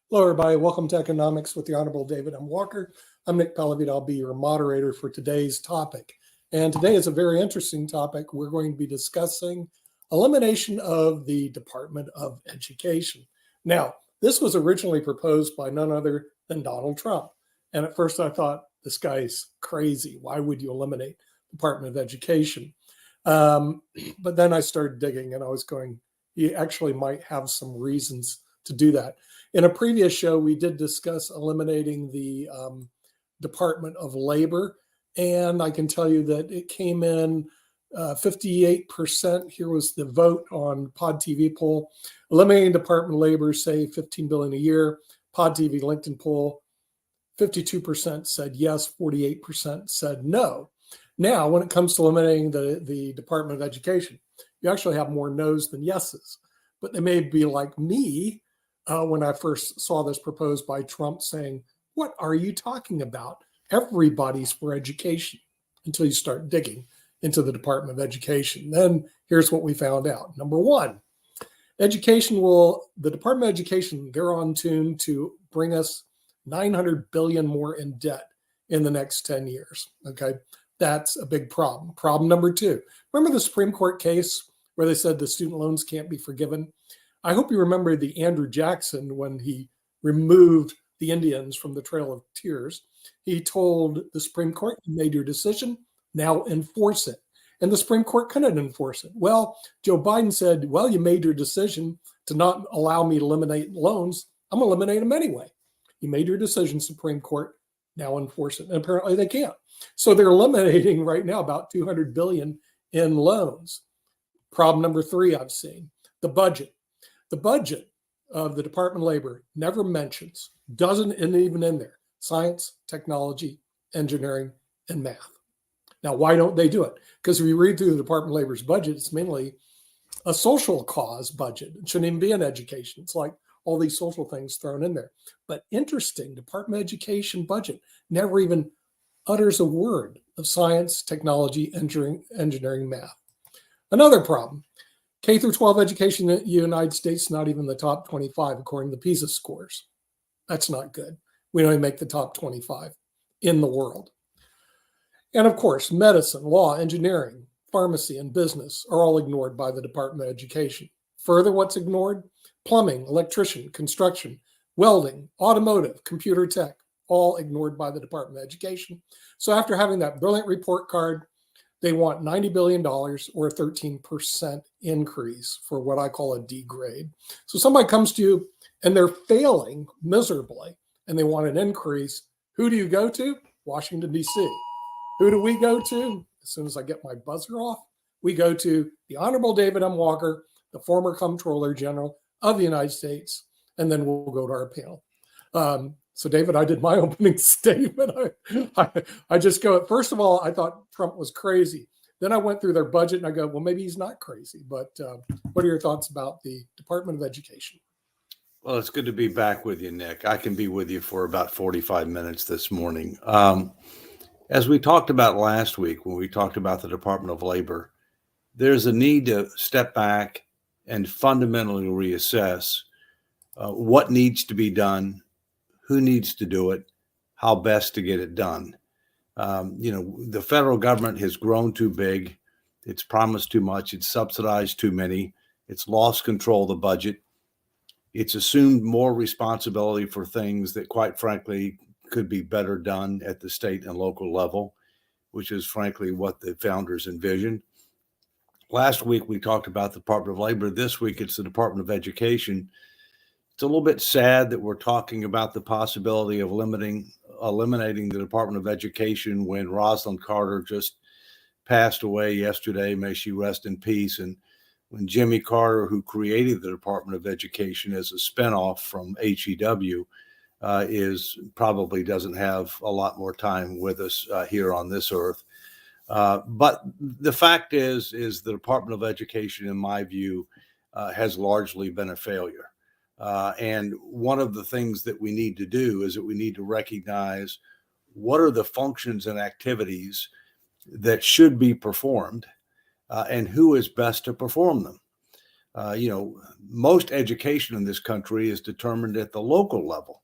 Hello, everybody. Welcome to Economics with the Honorable David M. Walker. I'm Nick Pellevitt. I'll be your moderator for today's topic. And today is a very interesting topic. We're going to be discussing elimination of the Department of Education. Now, this was originally proposed by none other than Donald Trump. And at first I thought, this guy's crazy. Why would you eliminate the Department of Education? But then I started digging and I was going, he actually might have some reasons to do that. In a previous show, we did discuss eliminating the Department of Labor, and I can tell you that it came in 58%. Here was the vote on Pod TV poll. Eliminating Department of Labor, say $15 billion a year. Pod TV LinkedIn poll, 52% said yes, 48% said no. Now, when it comes to eliminating the Department of Education, you actually have more no's than yeses, but they may be like me. When I first saw this proposed by Trump saying, what are you talking about? Everybody's for education, until you start digging into the Department of Education. Then here's what we found out. Number one, the Department of Education, they're on tune to bring us 900 billion more in debt in the next 10 years. Okay, that's a big problem. Problem number two, remember the Supreme Court case where they said the student loans can't be forgiven? I hope you remember the Andrew Jackson when he removed the Indians from the Trail of Tears. He told the Supreme Court, you made your decision, now enforce it. And the Supreme Court couldn't enforce it. Well, Joe Biden said, well, you made your decision to not allow me to eliminate loans. I'm going to eliminate them anyway. You made your decision, Supreme Court, now enforce it. And apparently they can't. So they're eliminating right now about 200 billion in loans. Problem number three I've seen, the budget. The budget of the Department of Labor never mentions, isn't even in there, science, technology, engineering, and math. Now, why don't they do it? Because if you read through the Department of Labor's budget, it's mainly a social cause budget. It shouldn't even be in education. It's like all these social things thrown in there. But interesting, Department of Education budget never even utters a word of science, technology, engineering, math. Another problem. K through 12 education in the United States, not even the top 25, according to the PISA scores. That's not good. We don't even make the top 25 in the world. And of course, medicine, law, engineering, pharmacy, and business are all ignored by the Department of Education. Further, what's ignored? Plumbing, electrician, construction, welding, automotive, computer tech, all ignored by the Department of Education. So after having that brilliant report card, they want $90 billion or a 13% increase for what I call a D grade. So somebody comes to you and they're failing miserably and they want an increase. Who do you go to? Washington, D.C. Who do we go to? As soon as I get my buzzer off, we go to the Honorable David M. Walker, the former Comptroller General of the United States, and then we'll go to our panel. So, David, I did my opening statement. I just go, first of all, I thought Trump was crazy. Then I went through their budget and I go, well, maybe he's not crazy. But what are your thoughts about the Department of Education? Well, it's good to be back with you, Nick. I can be with you for about 45 minutes this morning. As we talked about last week, when we talked about the Department of Labor, there's a need to step back and fundamentally reassess what needs to be done, who needs to do it, how best to get it done. The federal government has grown too big. It's promised too much. It's subsidized too many. It's lost control of the budget. It's assumed more responsibility for things that, quite frankly, could be better done at the state and local level, which is, frankly, what the founders envisioned. Last week, we talked about the Department of Labor. This week, it's the Department of Education. It's a little bit sad that we're talking about the possibility of eliminating the Department of Education when Rosalynn Carter just passed away yesterday. May she rest in peace. And when Jimmy Carter, who created the Department of Education as a spinoff from HEW, probably doesn't have a lot more time with us here on this earth. But the fact is the Department of Education, in my view, has largely been a failure. And one of the things that we need to do is that we need to recognize what are the functions and activities that should be performed and who is best to perform them. most education in this country is determined at the local level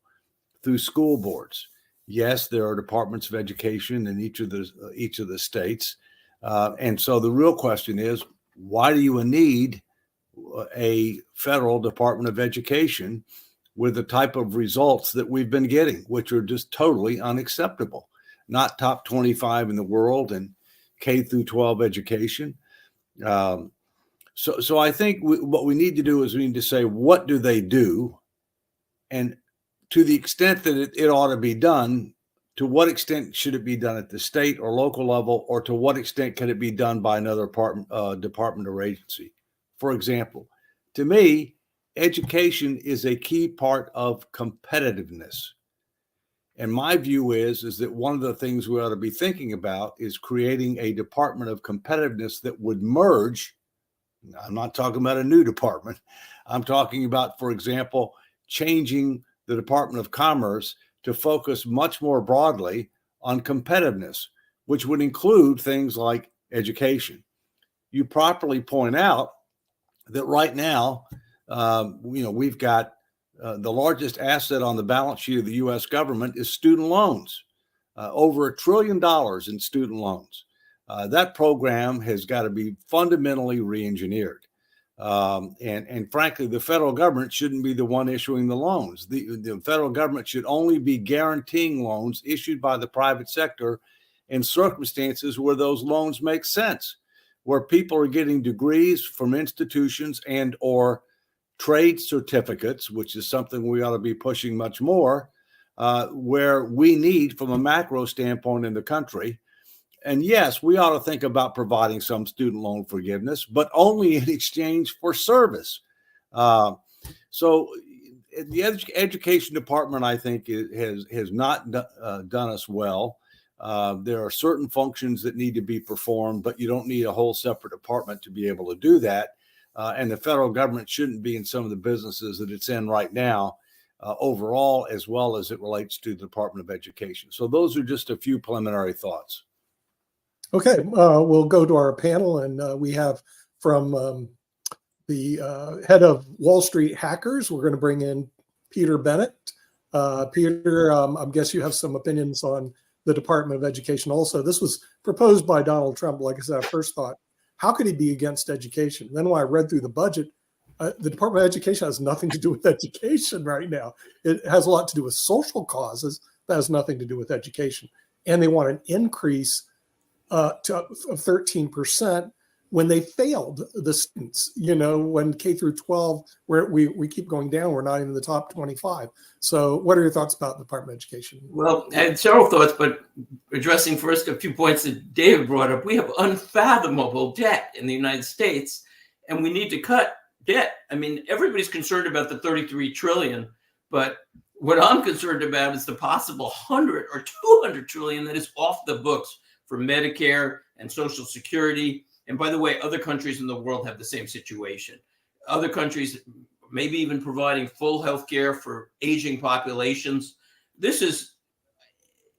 through school boards. Yes, there are departments of education in each of the states. And so the real question is, why do you need a federal Department of Education with the type of results that we've been getting, which are just totally unacceptable? Not top 25 in the world in K through 12 education. So I think what we need to do is we need to say, what do they do? And to the extent that it ought to be done, to what extent should it be done at the state or local level, or to what extent can it be done by another department or agency? For example, to me, education is a key part of competitiveness. And my view is that one of the things we ought to be thinking about is creating a department of competitiveness that would merge. I'm not talking about a new department. I'm talking about, for example, changing the Department of Commerce to focus much more broadly on competitiveness, which would include things like education. You properly point out that right now, we've got the largest asset on the balance sheet of the U.S. government is student loans, over $1 trillion in student loans. That program has got to be fundamentally re-engineered. And frankly, the federal government shouldn't be the one issuing the loans. The federal government should only be guaranteeing loans issued by the private sector in circumstances where those loans make sense, where people are getting degrees from institutions and or trade certificates, which is something we ought to be pushing much more, where we need from a macro standpoint in the country. And yes, we ought to think about providing some student loan forgiveness, but only in exchange for service. So the education department, I think, has not done us well. There are certain functions that need to be performed, but you don't need a whole separate department to be able to do that. And the federal government shouldn't be in some of the businesses that it's in right now, overall, as well as it relates to the Department of Education. So those are just a few preliminary thoughts. Okay, we'll go to our panel, and we have from the head of Wall Street Hackers, we're going to bring in Peter Bennett. Peter, I guess you have some opinions on the Department of Education also. This was proposed by Donald Trump. Like I said, I first thought, how could he be against education? Then when I read through the budget, the Department of Education has nothing to do with education right now. It has a lot to do with social causes, that has nothing to do with education. And they want an increase of 13% when they failed the students, when K through 12, where we keep going down, we're not even in the top 25. So what are your thoughts about the Department of Education? Well, I had several thoughts, but addressing first a few points that David brought up, we have unfathomable debt in the United States, and we need to cut debt. I mean, everybody's concerned about the 33 trillion, but what I'm concerned about is the possible 100 or 200 trillion that is off the books for Medicare and Social Security. And by the way, other countries in the world have the same situation. Other countries maybe even providing full health care for aging populations. This is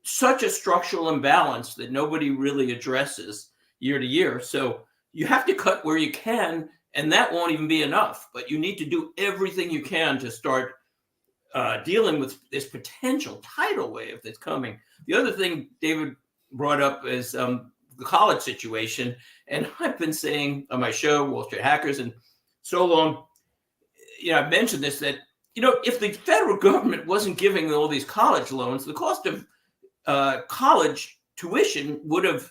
such a structural imbalance that nobody really addresses year to year. So you have to cut where you can, and that won't even be enough. But you need to do everything you can to start dealing with this potential tidal wave that's coming. The other thing David brought up is the college situation. And I've been saying on my show, Wall Street Hackers, and so long, I've mentioned this, that, if the federal government wasn't giving all these college loans, the cost of college tuition would have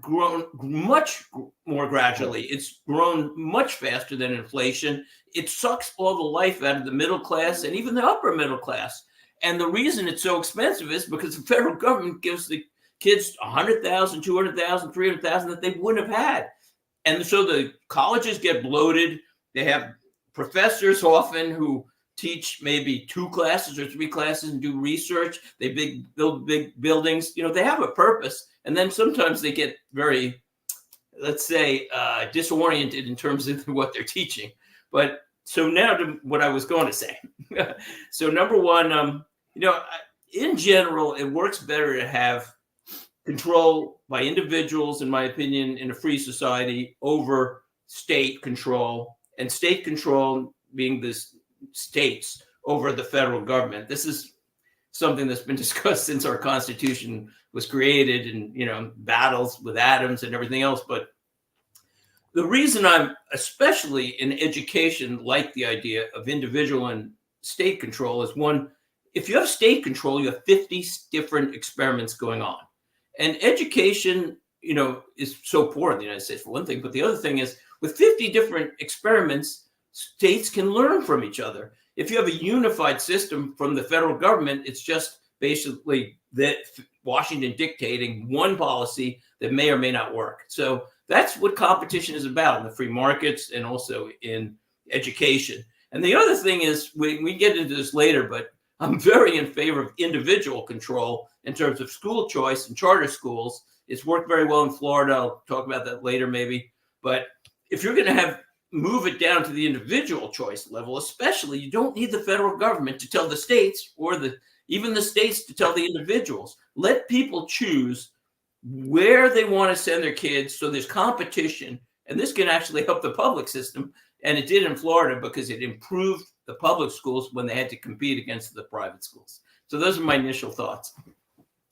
grown much more gradually. It's grown much faster than inflation. It sucks all the life out of the middle class and even the upper middle class. And the reason it's so expensive is because the federal government gives the kids $100,000, $200,000, $300,000 that they wouldn't have had. And so the colleges get bloated. They have professors often who teach maybe 2 classes or 3 classes and do research. They build big buildings. They have a purpose. And then sometimes they get very, let's say, disoriented in terms of what they're teaching. But so now to what I was going to say. So number one, in general, it works better to have control by individuals, in my opinion, in a free society over state control. and state control being the states over the federal government. This is something that's been discussed since our Constitution was created, and battles with Adams and everything else. But the reason I'm especially in education like the idea of individual and state control is, one, if you have state control, you have 50 different experiments going on. And education, is so poor in the United States, for one thing. But the other thing is, with 50 different experiments, states can learn from each other. If you have a unified system from the federal government, it's just basically that Washington dictating one policy that may or may not work. So that's what competition is about in the free markets and also in education. And the other thing is, we get into this later, but I'm very in favor of individual control in terms of school choice and charter schools. It's worked very well in Florida. I'll talk about that later maybe. But if you're going to move it down to the individual choice level, especially, you don't need the federal government to tell the states, or even the states to tell the individuals. Let people choose where they want to send their kids, so there's competition. And this can actually help the public system. And it did in Florida, because it improved the public schools when they had to compete against the private schools. So those are my initial thoughts.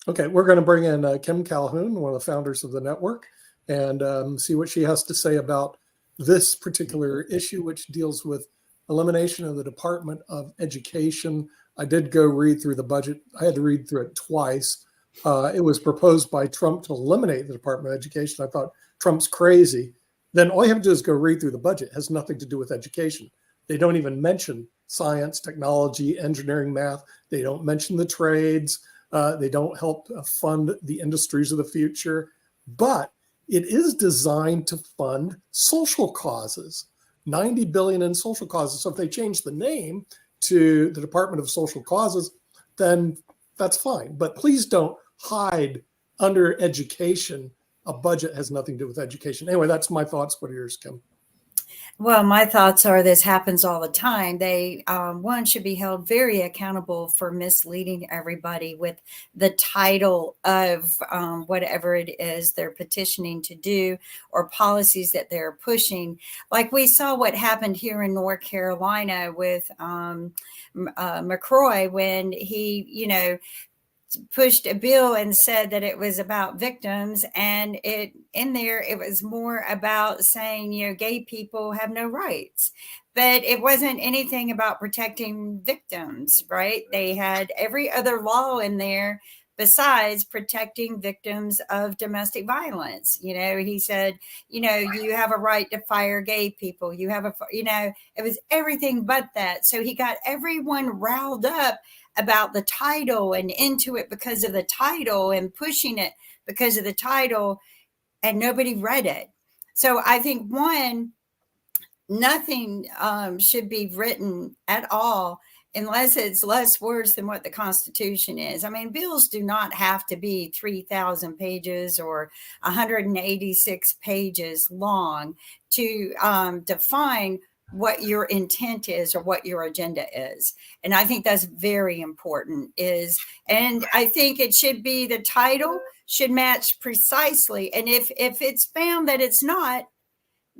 Okay, we're going to bring in Kim Calhoun, one of the founders of the network, and see what she has to say about this particular issue, which deals with elimination of the Department of Education. I did go read through the budget. I had to read through it twice. It was proposed by Trump to eliminate the Department of Education. I thought, Trump's crazy. Then all you have to do is go read through the budget. It has nothing to do with education. They don't even mention science, technology, engineering, math. They don't mention the trades. They don't help fund the industries of the future. But it is designed to fund social causes, $90 billion in social causes. So if they change the name to the Department of Social Causes, then that's fine. But please don't hide under education. A budget has nothing to do with education. Anyway, that's my thoughts. What are yours, Kim? Well, my thoughts are this happens all the time. They, one, should be held very accountable for misleading everybody with the title of whatever it is they're petitioning to do, or policies that they're pushing. Like we saw what happened here in North Carolina with McCrory, when he, pushed a bill and said that it was about victims, and it was more about saying, gay people have no rights, but it wasn't anything about protecting victims, right? They had every other law in there besides protecting victims of domestic violence. He said, you have a right to fire gay people. You have it was everything but that. So he got everyone riled up about the title and into it because of the title, and pushing it because of the title, and nobody read it. So I think, one, nothing should be written at all unless it's less words than what the Constitution is. I mean, bills do not have to be 3,000 pages or 186 pages long to define what your intent is or what your agenda is. And I think that's very important. And I think it should be, the title should match precisely. And if it's found that it's not,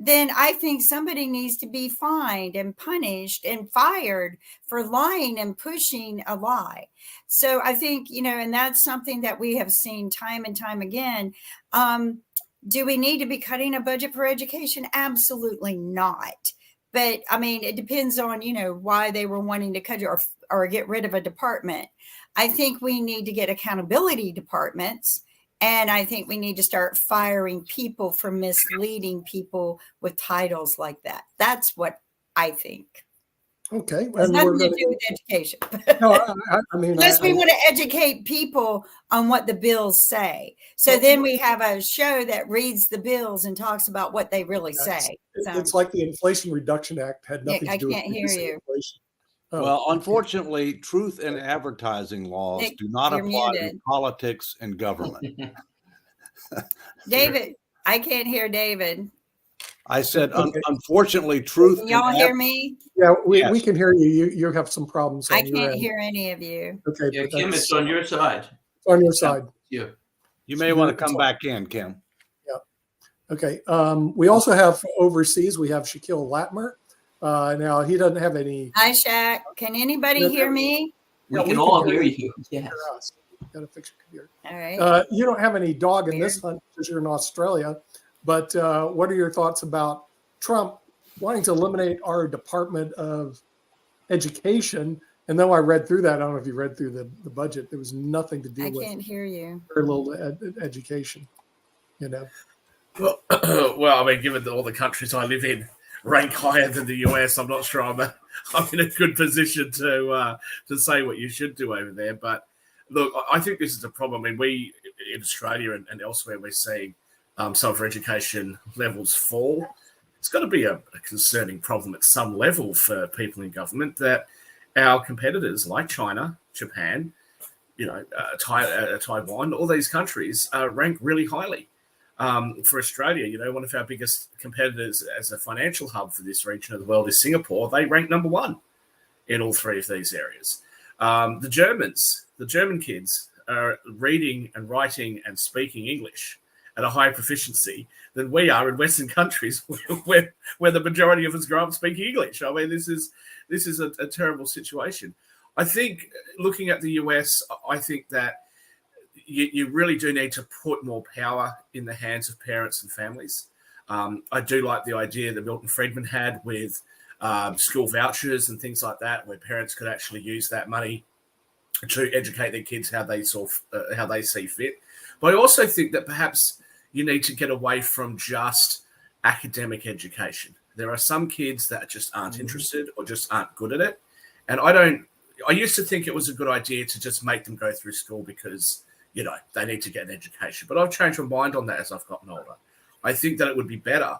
then I think somebody needs to be fined and punished and fired for lying and pushing a lie. So I think, and that's something that we have seen time and time again. Do we need to be cutting a budget for education? Absolutely not. But I mean, it depends on, why they were wanting to cut it or get rid of a department. I think we need to get accountability departments. And I think we need to start firing people for misleading people with titles like that. That's what I think. Okay. It has nothing to do with education. No, I mean, unless we want to educate people on what the bills say. So then we have a show that reads the bills and talks about what they really say. It's like the Inflation Reduction Act had nothing to do with hear you. inflation. Oh, well, unfortunately, truth and advertising laws Nick, do not you're apply muted. to politics and government. David, I can't hear David. I said, Okay. unfortunately, truth. Can y'all hear me? Yeah, we Yes. can hear you. You have some problems. I on your can't end. hear any of you. Okay, Yeah, but Kim, that's it's on your side. on your side. Yeah. You may want to come back in, Kim. Okay. We also have overseas, we have Shaquille Latmer. Now he doesn't have any. Hi, Shaq. Can anybody Yeah, hear me? We Yeah, can we can all hear hear you. you. Yes. Hear us. Got to fix your computer. All right. You don't have any dog in this hunt because you're in Australia. But what are your thoughts about Trump wanting to eliminate our Department of Education? And then I read through that. I don't know if you read through the budget. There was nothing to do I with can't hear you. very little education. You know. Well, well, I mean, given that all the countries I live in rank higher than the US, I'm not sure I'm in a good position to say what you should do over there. But look, I think this is a problem. I mean, we in Australia and elsewhere, we're seeing some of our education levels fall. It's got to be a concerning problem at some level for people in government that our competitors like China, Japan, Taiwan, all these countries rank really highly. For Australia, one of our biggest competitors as a financial hub for this region of the world is Singapore. They rank number one in all three of these areas. The German kids are reading and writing and speaking English at a higher proficiency than we are in Western countries where the majority of us grow up speaking English. I mean, this is a terrible situation. I think looking at the US, I think that you really do need to put more power in the hands of parents and families. I do like the idea that Milton Friedman had with school vouchers and things like that, where parents could actually use that money to educate their kids how they see fit. But I also think that perhaps you need to get away from just academic education. There are some kids that just aren't interested or just aren't good at it. And I used to think it was a good idea to just make them go through school because, they need to get an education. But I've changed my mind on that as I've gotten older. I think that it would be better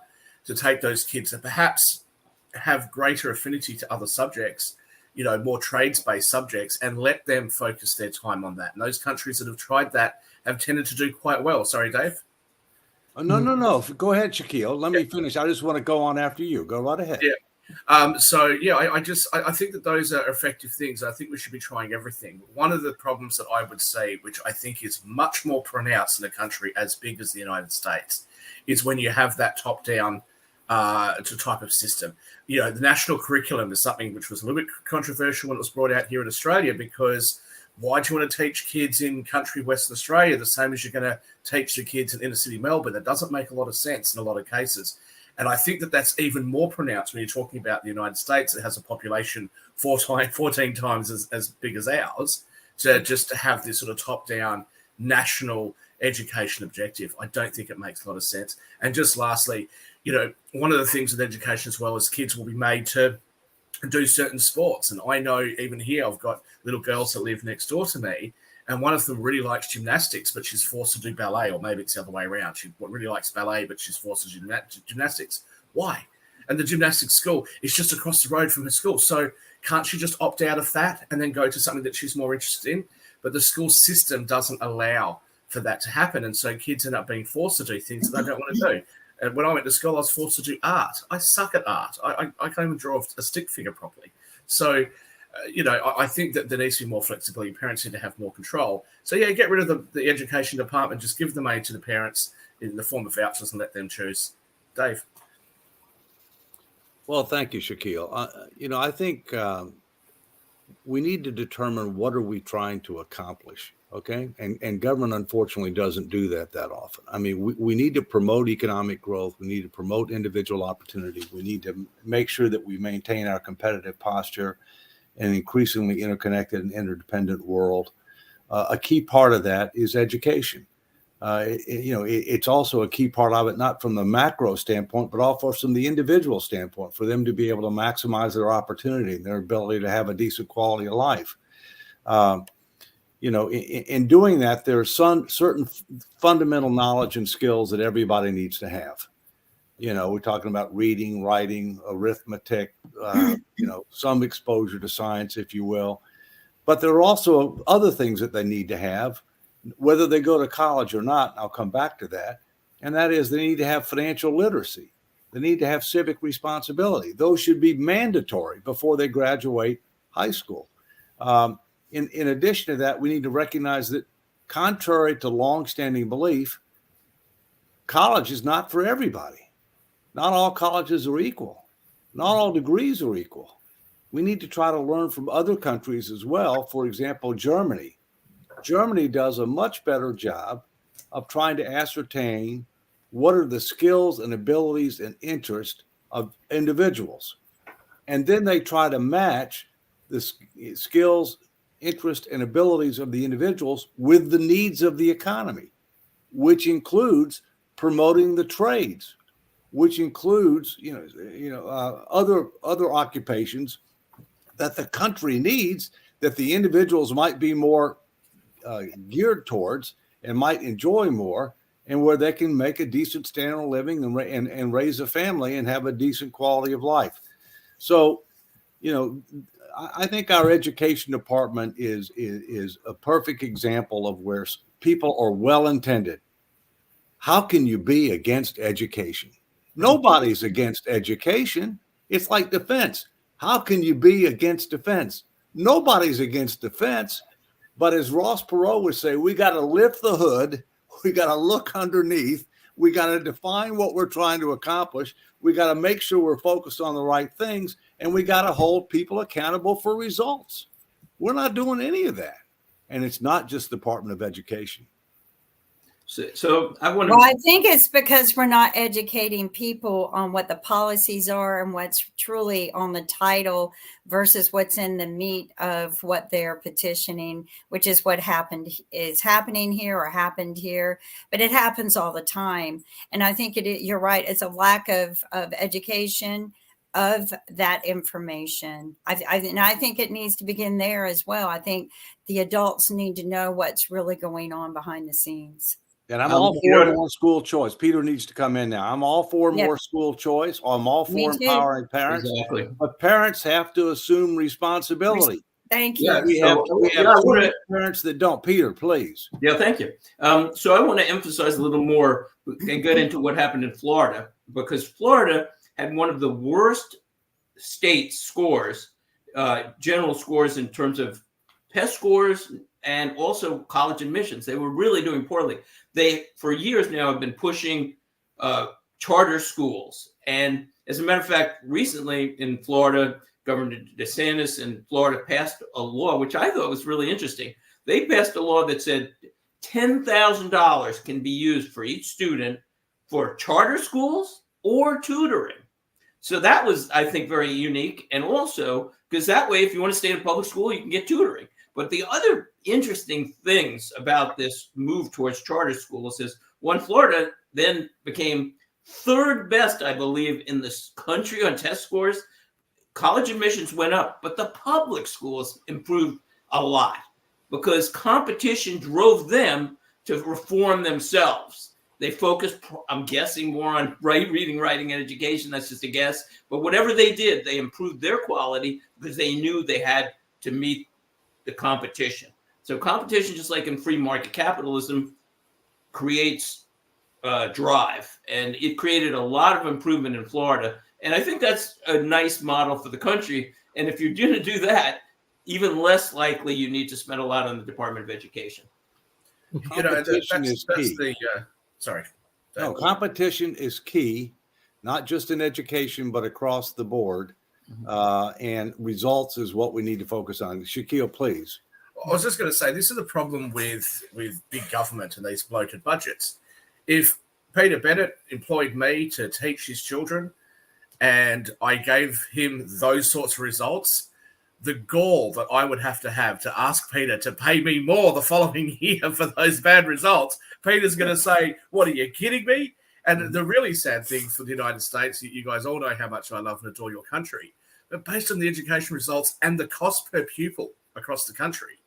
to take those kids that perhaps have greater affinity to other subjects, more trades-based subjects, and let them focus their time on that. And those countries that have tried that have tended to do quite well. Sorry, Dave. No. Go ahead, Shaquille. Let me finish. I just want to go on after you. Go right ahead. Yeah. I think that those are effective things. I think we should be trying everything. One of the problems that I would say, which I think is much more pronounced in a country as big as the United States, is when you have that top-down type of system. The national curriculum is something which was a little bit controversial when it was brought out here in Australia, because why do you want to teach kids in country Western Australia the same as you're going to teach the kids in inner city Melbourne? That doesn't make a lot of sense in a lot of cases. And I think that that's even more pronounced when you're talking about the United States. It has a population 14 times as big as ours, to have this sort of top-down national education objective. I don't think it makes a lot of sense. And just lastly, one of the things with education as well is kids will be made to do certain sports. And I know even here I've got little girls that live next door to me, and one of them really likes gymnastics, but she's forced to do ballet, or maybe it's the other way around. She really likes ballet, but she's forced to do gymnastics. Why? And the gymnastics school is just across the road from her school. So can't she just opt out of that and then go to something that she's more interested in? But the school system doesn't allow for that to happen. And so kids end up being forced to do things that they don't want to do. And when I went to school, I was forced to do art. I suck at art. I can't even draw a stick figure properly. So, I think that there needs to be more flexibility. Parents need to have more control. So, yeah, get rid of the education department. Just give the money to the parents in the form of vouchers and let them choose. Dave. Well, thank you, Shaquille. I think we need to determine what are we trying to accomplish. Okay. And government, unfortunately, doesn't do that often. I mean, we need to promote economic growth. We need to promote individual opportunity. We need to make sure that we maintain our competitive posture in an increasingly interconnected and interdependent world. A key part of that is education. It's also a key part of it, not from the macro standpoint, but also from the individual standpoint, for them to be able to maximize their opportunity and their ability to have a decent quality of life. In doing that, there are certain fundamental knowledge and skills that everybody needs to have. We're talking about reading, writing, arithmetic, some exposure to science, if you will. But there are also other things that they need to have, whether they go to college or not. I'll come back to that. And that is, they need to have financial literacy. They need to have civic responsibility. Those should be mandatory before they graduate high school. In addition to that, we need to recognize that, contrary to longstanding belief, college is not for everybody. Not all colleges are equal. Not all degrees are equal. We need to try to learn from other countries as well. For example, Germany. Germany does a much better job of trying to ascertain what are the skills and abilities and interests of individuals. And then they try to match the skills, interests, and abilities of the individuals with the needs of the economy, which includes promoting the trades, which includes other occupations that the country needs, that the individuals might be more geared towards and might enjoy more, and where they can make a decent standard of living and raise a family and have a decent quality of life. So, I think our education department is a perfect example of where people are well intended. How can you be against education? Nobody's against education. It's like defense. How can you be against defense? Nobody's against defense. But as Ross Perot would say, we got to lift the hood. We got to look underneath. We got to define what we're trying to accomplish. We got to make sure we're focused on the right things. And we got to hold people accountable for results. We're not doing any of that. And it's not just the Department of Education. So I want to. Well, I think it's because we're not educating people on what the policies are and what's truly on the title versus what's in the meat of what they're petitioning, which is what is happening here or happened here. But it happens all the time. And I think you're right. It's a lack of education of that information. And I think it needs to begin there as well. I think the adults need to know what's really going on behind the scenes. And I'm all for more school choice. Peter needs to come in now. I'm all for more school choice. I'm all for empowering parents. Exactly. But parents have to assume responsibility. Thank you. Yeah, We have parents that don't. Peter, please. Yeah, thank you. So I want to emphasize a little more and get into what happened in Florida, because Florida had one of the worst state scores, general scores in terms of test scores and also college admissions. They were really doing poorly. They, for years now, have been pushing charter schools. And as a matter of fact, recently in Florida, Governor DeSantis in Florida passed a law, which I thought was really interesting. They passed a law that said $10,000 can be used for each student for charter schools or tutoring. So that was, I think, very unique. And also, because that way, if you want to stay in a public school, you can get tutoring. But the other interesting things about this move towards charter schools is, one, Florida then became third best, I believe, in this country on test scores. College admissions went up, but the public schools improved a lot because competition drove them to reform themselves. They focused, I'm guessing, more on reading, writing, and education. That's just a guess. But whatever they did, they improved their quality because they knew they had to meet the competition. So competition, just like in free market capitalism, creates drive. And it created a lot of improvement in Florida. And I think that's a nice model for the country. And if you're going to do that, even less likely you need to spend a lot on the Department of Education. Competition is key. Sorry. No, competition is key, not just in education, but across the board. And results is what we need to focus on. Shaquille, please. I was just going to say, this is the problem with big government and these bloated budgets. If Peter Bennett employed me to teach his children and I gave him those sorts of results, the gall that I would have to ask Peter to pay me more the following year for those bad results, Peter's going to say, what, are you kidding me? And the really sad thing for the United States, you guys all know how much I love and adore your country, but based on the education results and the cost per pupil across the country,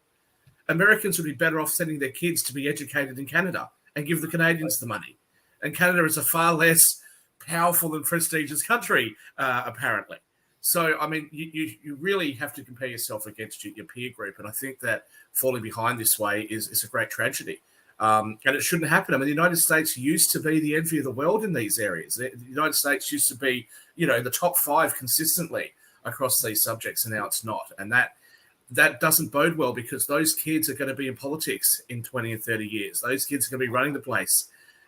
Americans would be better off sending their kids to be educated in Canada and give the Canadians the money. And Canada is a far less powerful and prestigious country, apparently. So, I mean, you really have to compare yourself against your peer group. And I think that falling behind this way is a great tragedy. And it shouldn't happen. I mean, the United States used to be the envy of the world in these areas. The United States used to be, the top 5 consistently across these subjects, and now it's not. And that doesn't bode well, because those kids are going to be in politics in 20 and 30 years. Those kids are going to be running the place.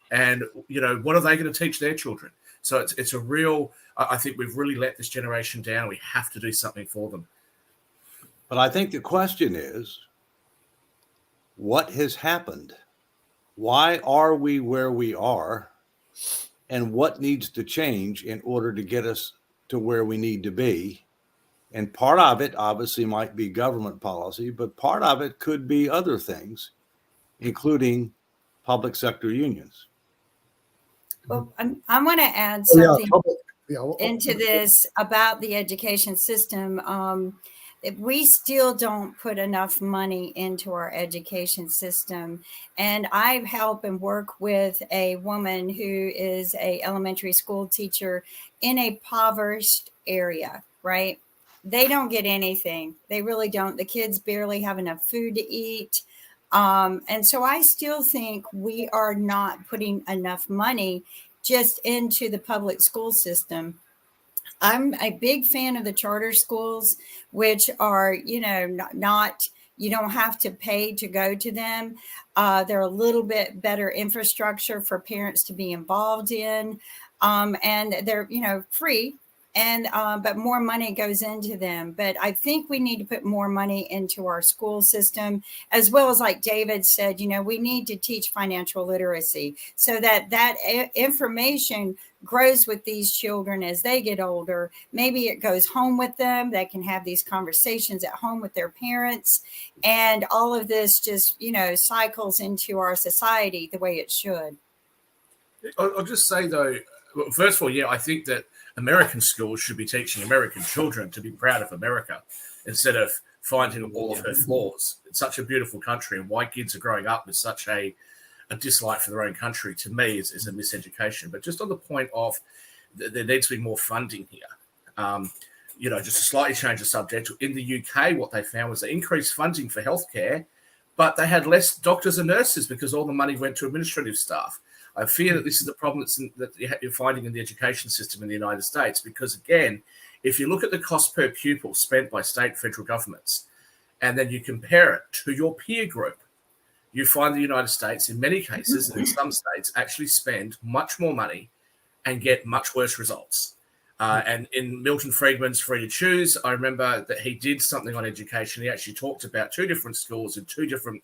And, what are they going to teach their children? So it's a real, I think we've really let this generation down. We have to do something for them. But I think the question is, what has happened? Why are we where we are? And what needs to change in order to get us to where we need to be? And part of it obviously might be government policy, but part of it could be other things, including public sector unions. Well, I want to add Oh, yeah, something public- yeah, well, into this about the education system. We still don't put enough money into our education system. And I help and work with a woman who is a elementary school teacher in a impoverished area, right? They don't get anything. They really don't. The kids barely have enough food to eat. And so I still think we are not putting enough money just into the public school system. I'm a big fan of the charter schools, which are, not you don't have to pay to go to them. They're a little bit better infrastructure for parents to be involved in. And they're, free. And but more money goes into them. But I think we need to put more money into our school system, as well as, like David said, we need to teach financial literacy so that information grows with these children as they get older. Maybe it goes home with them. They can have these conversations at home with their parents, and all of this just cycles into our society the way it should. I'll just say, though, well, first of all, yeah, I think that American schools should be teaching American children to be proud of America instead of finding all of her flaws. It's such a beautiful country, and why kids are growing up with such a dislike for their own country, to me, is a miseducation. But just on the point of there needs to be more funding here. Just to slightly change the subject, in the UK, what they found was they increased funding for healthcare, but they had less doctors and nurses because all the money went to administrative staff. I fear that this is the problem that you're finding in the education system in the United States, because, again, if you look at the cost per pupil spent by state and federal governments, and then you compare it to your peer group, you find the United States, in many cases, and in some states, actually spend much more money and get much worse results. And in Milton Friedman's Free to Choose, I remember that he did something on education. He actually talked about 2 different schools in 2 different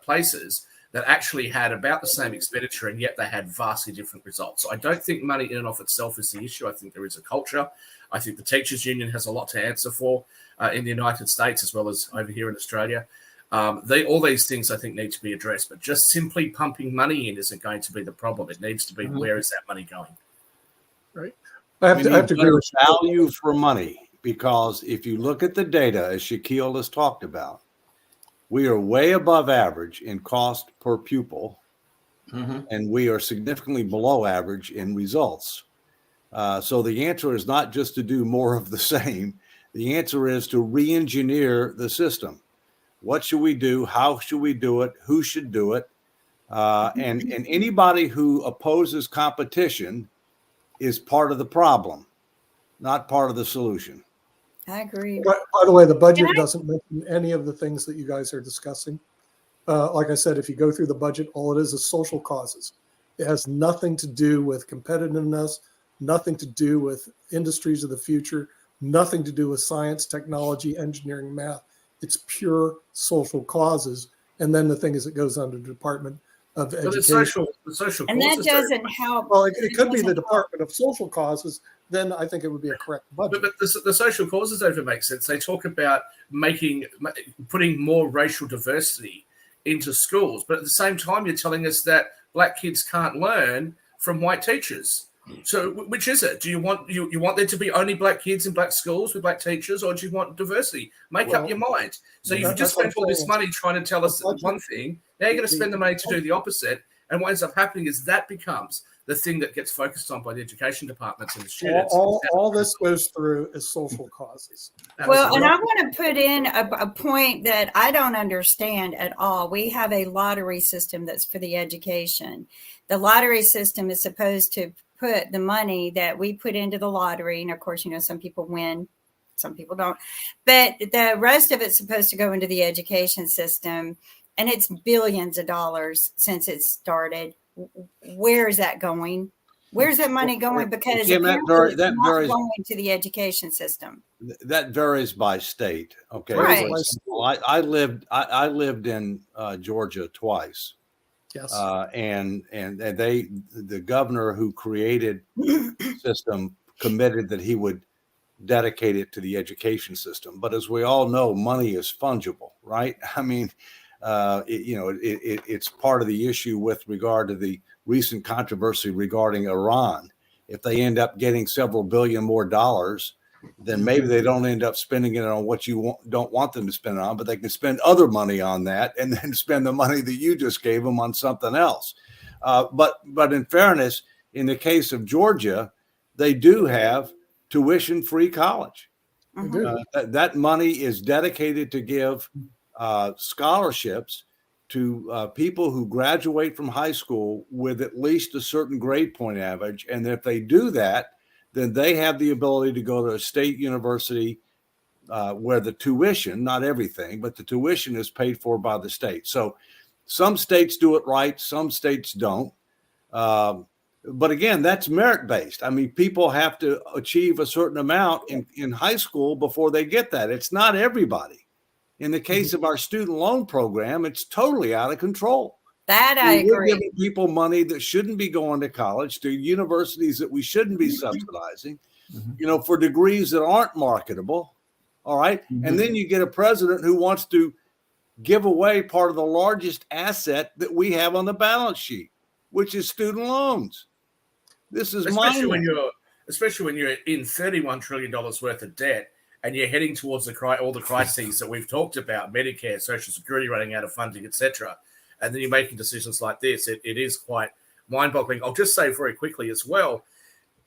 places that actually had about the same expenditure, and yet they had vastly different results. So I don't think money in and of itself is the issue. I think there is a culture. I think the Teachers Union has a lot to answer for in the United States, as well as over here in Australia. All these things, I think, need to be addressed, but just simply pumping money in isn't going to be the problem. It needs to be, where is that money going? Right. I have to agree with value for money, because if you look at the data, as Shaquille has talked about, we are way above average in cost per pupil, and we are significantly below average in results. So the answer is not just to do more of the same. The answer is to re-engineer the system. What should we do? How should we do it? Who should do it? And anybody who opposes competition is part of the problem, not part of the solution. I agree. By the way, the budget doesn't mention any of the things that you guys are discussing. Like I said, if you go through the budget, all it is social causes. It has nothing to do with competitiveness, nothing to do with industries of the future, nothing to do with science, technology, engineering, math. It's pure social causes. And then the thing is, it goes under the Department of Education. The social And that causes doesn't help. Well, it could be the Department of Social Causes. Then I think it would be a correct budget. But the social causes don't even make sense. They talk about putting more racial diversity into schools, but at the same time, you're telling us that black kids can't learn from white teachers. So which is it? Do you want there to be only black kids in black schools with black teachers, or do you want diversity? Make up your mind. So you've just spent all this money trying to tell us one thing. Now you're going to spend the money to do the opposite. And what ends up happening is that becomes the thing that gets focused on by the education departments and the students. All this goes through is social causes. Well, and I want to put in a point that I don't understand at all. We have a lottery system that's for the education. The lottery system is supposed to put the money that we put into the lottery. And of course, some people win, some people don't. But the rest of it's supposed to go into the education system. And it's billions of dollars since it started. Where is that going? Where's that money going? Because Kim, apparently that it's not varies. going to the education system. That varies by state. Okay. Right. For example, I lived in Georgia twice. Yes. And the governor who created the system committed that he would dedicate it to the education system. But as we all know, money is fungible, right? I mean, it's part of the issue with regard to the recent controversy regarding Iran. If they end up getting several billion more dollars, then maybe they don't end up spending it on what you don't want them to spend it on, but they can spend other money on that and then spend the money that you just gave them on something else. But in fairness, in the case of Georgia, they do have tuition-free college. They do. That money is dedicated to give scholarships to people who graduate from high school with at least a certain grade point average. And if they do that, then they have the ability to go to a state university where the tuition, not everything, but the tuition is paid for by the state. So some states do it right, some states don't. But again, that's merit-based. I mean, people have to achieve a certain amount in high school before they get that. It's not everybody. In the case of our student loan program, it's totally out of control. That I We're agree. giving people money that shouldn't be going to college, to universities that we shouldn't be subsidizing, for degrees that aren't marketable. All right. And then you get a president who wants to give away part of the largest asset that we have on the balance sheet, which is student loans. This is especially when you're in $31 trillion worth of debt and you're heading towards all the crises that we've talked about, Medicare, Social Security running out of funding, etc. And then you're making decisions like this. It is quite mind-boggling. I'll just say very quickly as well,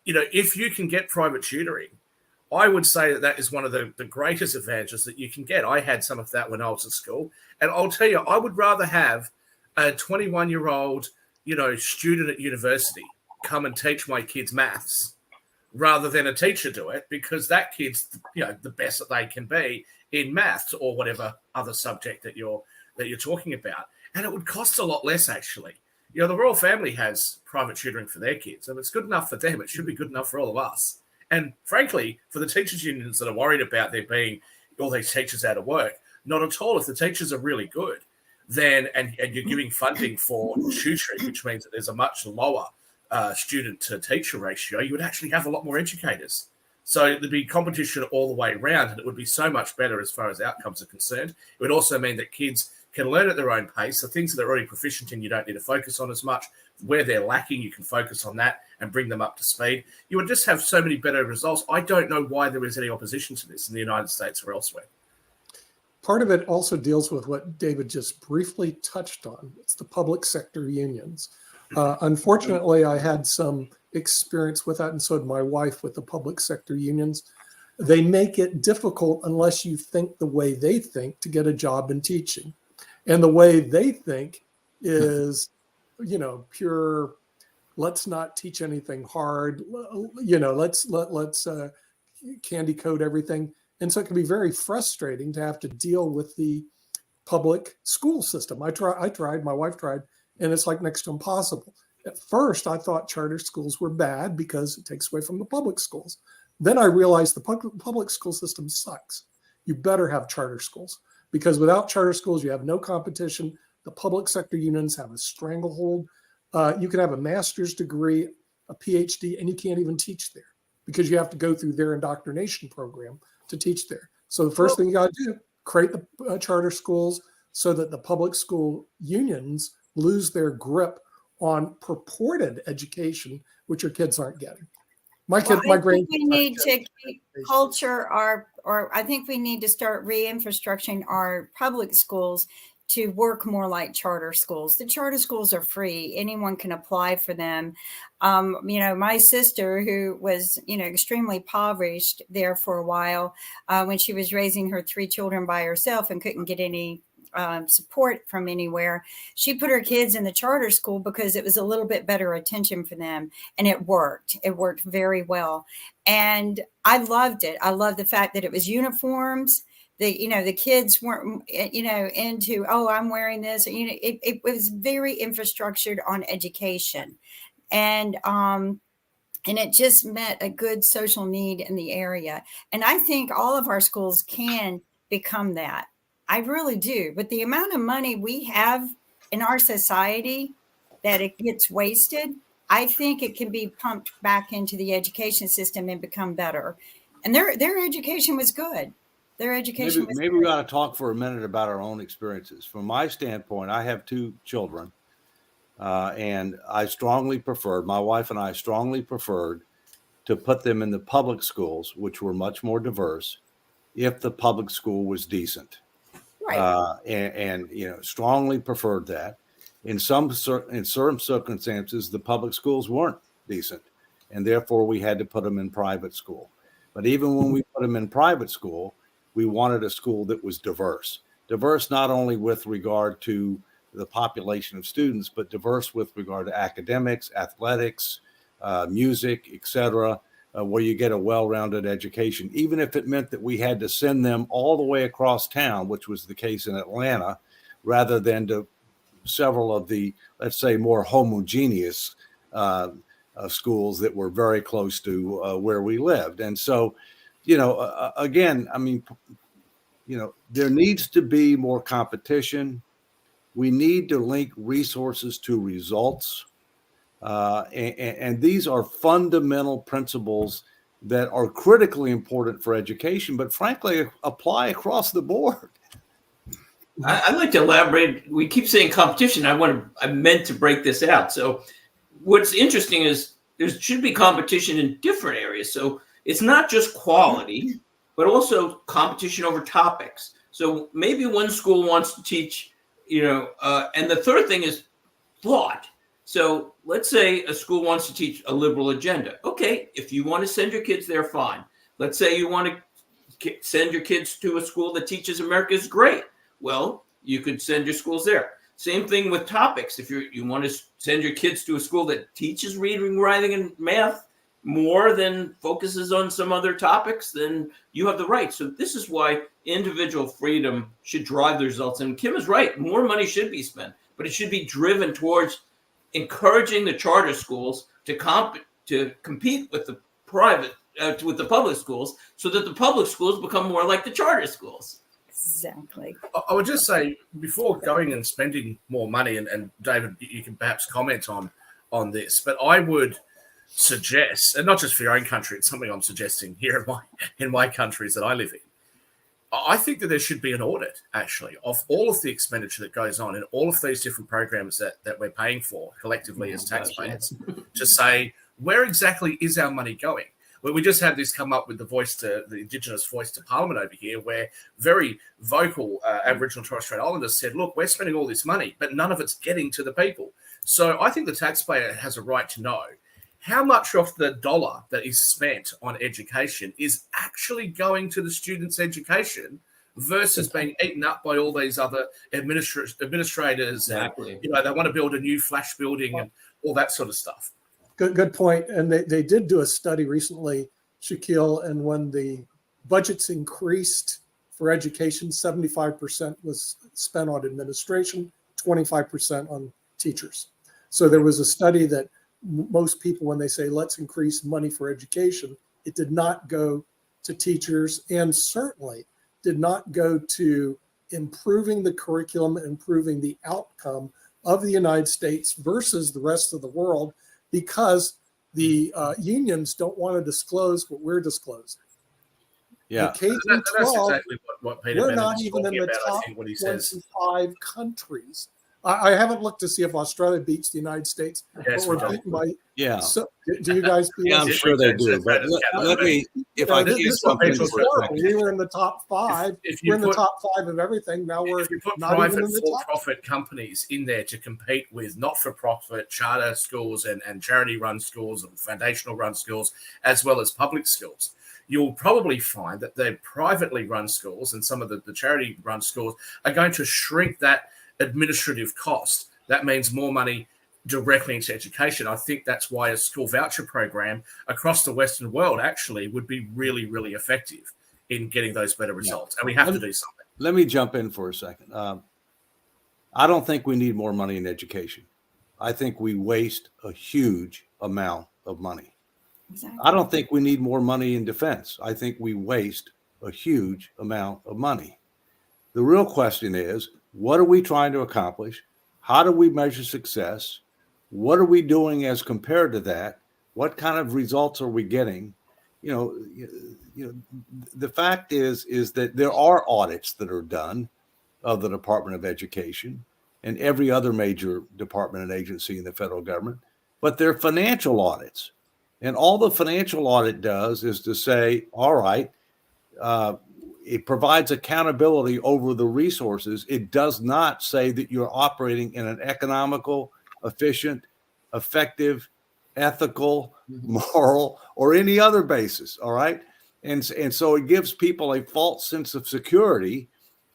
if you can get private tutoring, I would say that is one of the greatest advantages that you can get. I had some of that when I was at school. And I'll tell you, I would rather have a 21-year-old, student at university come and teach my kids maths rather than a teacher do it, because that kid's, the best that they can be in maths or whatever other subject that you're talking about. And it would cost a lot less, actually. The royal family has private tutoring for their kids. If it's good enough for them, it should be good enough for all of us. And frankly, for the teachers' unions that are worried about there being all these teachers out of work, not at all. If the teachers are really good, then and you're giving funding for tutoring, which means that there's a much lower student to teacher ratio, you would actually have a lot more educators. So there'd be competition all the way around, and it would be so much better as far as outcomes are concerned. It would also mean that kids can learn at their own pace. The things that they're already proficient in, you don't need to focus on as much. Where they're lacking, you can focus on that and bring them up to speed. You would just have so many better results. I don't know why there is any opposition to this in the United States or elsewhere. Part of it also deals with what David just briefly touched on. It's the public sector unions. Unfortunately, I had some experience with that, and so did my wife, with the public sector unions. They make it difficult unless you think the way they think to get a job in teaching. And the way they think is, pure, let's not teach anything hard, let's candy coat everything. And so it can be very frustrating to have to deal with the public school system. I tried, my wife tried, and it's like next to impossible. At first, I thought charter schools were bad because it takes away from the public schools. Then I realized the public school system sucks. You better have charter schools, because without charter schools, you have no competition. The public sector unions have a stranglehold. You can have a master's degree, a PhD, and you can't even teach there because you have to go through their indoctrination program to teach there. So the first thing you got to do, create the charter schools so that the public school unions lose their grip on purported education, which your kids aren't getting. My grandkids. We need to keep culture, or I think we need to start re-infrastructuring our public schools to work more like charter schools. The charter schools are free. Anyone can apply for them. My sister, who was, extremely impoverished there for a while, when she was raising her 3 children by herself and couldn't get any support from anywhere, she put her kids in the charter school because it was a little bit better attention for them, and it worked very well. And I loved it. I loved the fact that it was uniforms. The kids weren't into, I'm wearing this, it was very infrastructured on education. And And it just met a good social need in the area. And I think all of our schools can become that. I really do. But the amount of money we have in our society that it gets wasted, I think it can be pumped back into the education system and become better. And their education was good. Their education was Maybe we ought to talk for a minute about our own experiences. From my standpoint, I have 2 children, and my wife and I strongly preferred to put them in the public schools, which were much more diverse, if the public school was decent. right. And strongly preferred that. In certain circumstances, the public schools weren't decent, and therefore we had to put them in private school. But even when we put them in private school, we wanted a school that was diverse not only with regard to the population of students, but diverse with regard to academics, athletics, music, etc., where you get a well-rounded education, even if it meant that we had to send them all the way across town, which was the case in Atlanta, rather than to several of the, let's say, more homogeneous schools that were very close to where we lived. And so, again, I mean, there needs to be more competition. We need to link resources to results. And these are fundamental principles that are critically important for education, but frankly, apply across the board. I'd like to elaborate. We keep saying competition. I meant to break this out. So what's interesting is there should be competition in different areas. So it's not just quality, but also competition over topics. So maybe one school wants to teach, and the third thing is thought. So let's say a school wants to teach a liberal agenda. Okay, if you want to send your kids there, fine. Let's say you want to send your kids to a school that teaches America is great. Well, you could send your schools there. Same thing with topics. If you want to send your kids to a school that teaches reading, writing, and math more than focuses on some other topics, then you have the right. So this is why individual freedom should drive the results. And Kim is right. More money should be spent, but it should be driven towards encouraging the charter schools to compete with the with the public schools, so that the public schools become more like the charter schools. Exactly. I would just say, before going and spending more money, and David, you can perhaps comment on this, but I would suggest, and not just for your own country, it's something I'm suggesting here in my countries that I live in. I think that there should be an audit, actually, of all of the expenditure that goes on in all of these different programs that we're paying for collectively as taxpayers, to say, where exactly is our money going? We just had this come up with the Indigenous voice to Parliament over here, where very vocal Aboriginal and Torres Strait Islanders said, look, we're spending all this money, but none of it's getting to the people. So I think the taxpayer has a right to know how much of the dollar that is spent on education is actually going to the students' education versus being eaten up by all these other administrators. Exactly. And, they want to build a new flash building and all that sort of stuff. Good point. And they did do a study recently, Shaquille, and when the budgets increased for education, 75% was spent on administration, 25% on teachers. So there was a study that most people, when they say let's increase money for education, it did not go to teachers, and certainly did not go to improving the curriculum, improving the outcome of the United States versus the rest of the world, because the unions don't want to disclose what we're disclosing. Yeah. K through That's 12, exactly what Peter we're Bennett not is even in talking the about, top I think, what he says. 25 countries. I haven't looked to see if Australia beats the United States, Yes, but we we're do. beaten by. Yeah. So, do you guys beat Yeah, us? I'm sure they do. But let me, if I this can is jump in for a horrible. second. We were in the top 5. If We're you in the put, top 5 of everything. Now we're if you put not private even in the top. for-profit companies in there to compete with not-for-profit charter schools and charity-run schools and foundational-run schools, as well as public schools, you'll probably find that the privately run schools and some of the charity-run schools are going to shrink that administrative cost. That means more money directly into education. I think that's why a school voucher program across the Western world actually would be really, really effective in getting those better results. And we have to do something. Let me jump in for a second. I don't think we need more money in education. I think we waste a huge amount of money. Exactly. I don't think we need more money in defense. I think we waste a huge amount of money. The real question is, what are we trying to accomplish? How do we measure success? What are we doing as compared to that? What kind of results are we getting? The fact is that there are audits that are done of the Department of Education and every other major department and agency in the federal government, but they're financial audits. And all the financial audit does is to say, all right, it provides accountability over the resources. It does not say that you're operating in an economical, efficient, effective, ethical, moral, or any other basis. All right. And so it gives people a false sense of security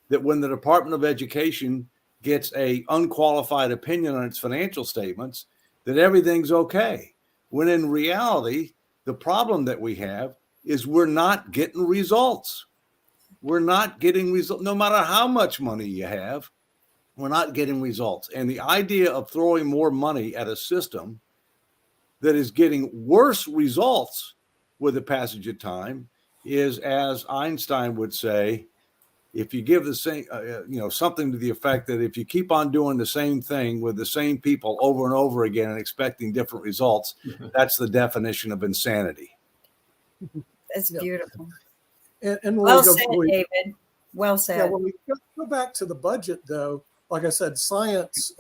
that when the Department of Education gets a unqualified opinion on its financial statements, that everything's okay. When in reality, the problem that we have is we're not getting results. We're not getting results. No matter how much money you have, we're not getting results. And the idea of throwing more money at a system that is getting worse results with the passage of time is, as Einstein would say, if you give the same, something to the effect that if you keep on doing the same thing with the same people over and over again and expecting different results, that's the definition of insanity. That's beautiful. And when Well we go, said, David. Well said. Yeah, when we go back to the budget, though, like I said, science,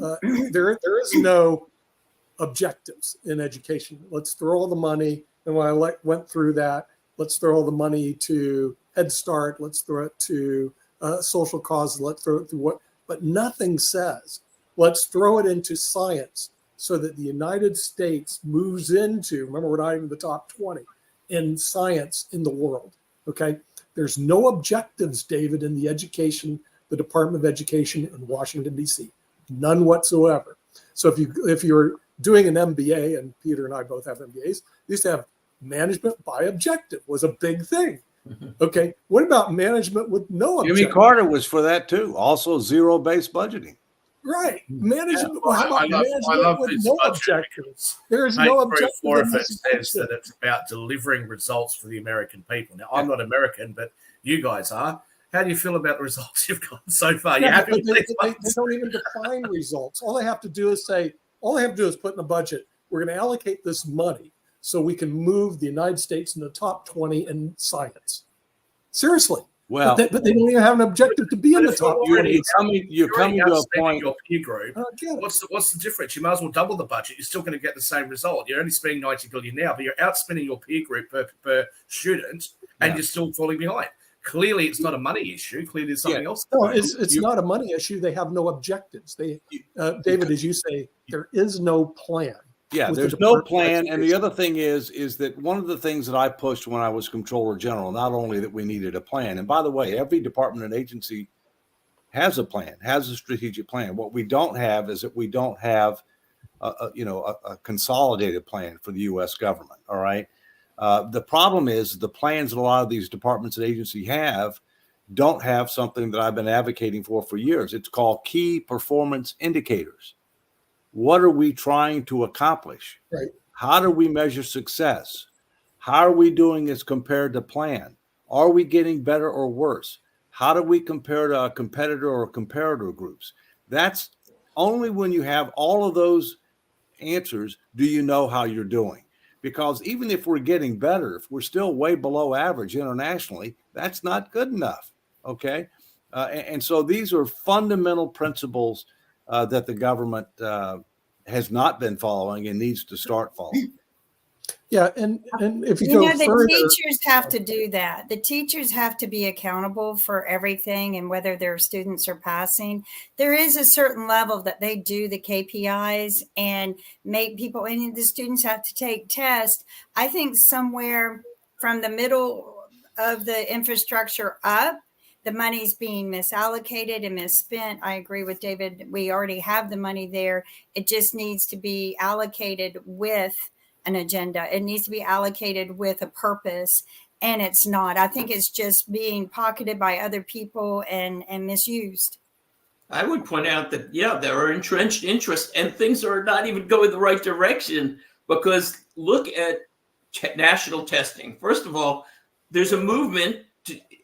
there is no objectives in education. Let's throw all the money. And when I went through that, let's throw all the money to Head Start. Let's throw it to social causes. Let's throw it to what, but nothing says, let's throw it into science so that the United States moves into, remember, we're not even the top 20 in science in the world. Okay. There's no objectives, David, in the Department of Education in Washington, D.C. None whatsoever. So if you're doing an MBA, and Peter and I both have MBAs, they used to have management by objective was a big thing. Okay. What about management with no objective? Jimmy Carter was for that too. Also zero-based budgeting. Right. Management. Yeah. Well, how about management with no budget objectives? There is no objective. Or if it says that it's about delivering results for the American people. Now, I'm not American, but you guys are. How do you feel about the results you've gotten so far? Yeah, they don't even define results. All they have to do is put in a budget, we're going to allocate this money so we can move the United States in the top 20 in science. Seriously. Well, but they don't even have an objective to be in the top 20. You're coming to a point. Your peer group. What's the difference? You might as well double the budget. You're still going to get the same result. You're only spending 90 billion now, but you're outspending your peer group per student, and you're still falling behind. Clearly, it's not a money issue. Clearly, there's something else. No, it's not a money issue. They have no objectives. David, as you say, there is no plan. Yeah, there's no plan. And the other thing is that one of the things that I pushed when I was Comptroller General, not only that we needed a plan, and by the way, every department and agency has a plan, has a strategic plan. What we don't have is that we don't have a consolidated plan for the U.S. government. All right. The problem is the plans that a lot of these departments and agencies have don't have something that I've been advocating for years. It's called key performance indicators. What are we trying to accomplish? Right. How do we measure success? How are we doing as compared to plan? Are we getting better or worse? How do we compare to a competitor or comparator groups? That's only when you have all of those answers do you know how you're doing. Because even if we're getting better, if we're still way below average internationally, that's not good enough. Okay. And so these are fundamental principles that the government has not been following and needs to start following. Yeah, and if you go further, the teachers have to do that. The teachers have to be accountable for everything, and whether their students are passing, there is a certain level that they do the KPIs and make people, and the students have to take tests. I think somewhere from the middle of the infrastructure up, the money's being misallocated and misspent. I agree with David. We already have the money there. It just needs to be allocated with an agenda. It needs to be allocated with a purpose, and it's not. I think it's just being pocketed by other people and misused. I would point out that, there are entrenched interests and things are not even going the right direction, because look at national testing. First of all, there's a movement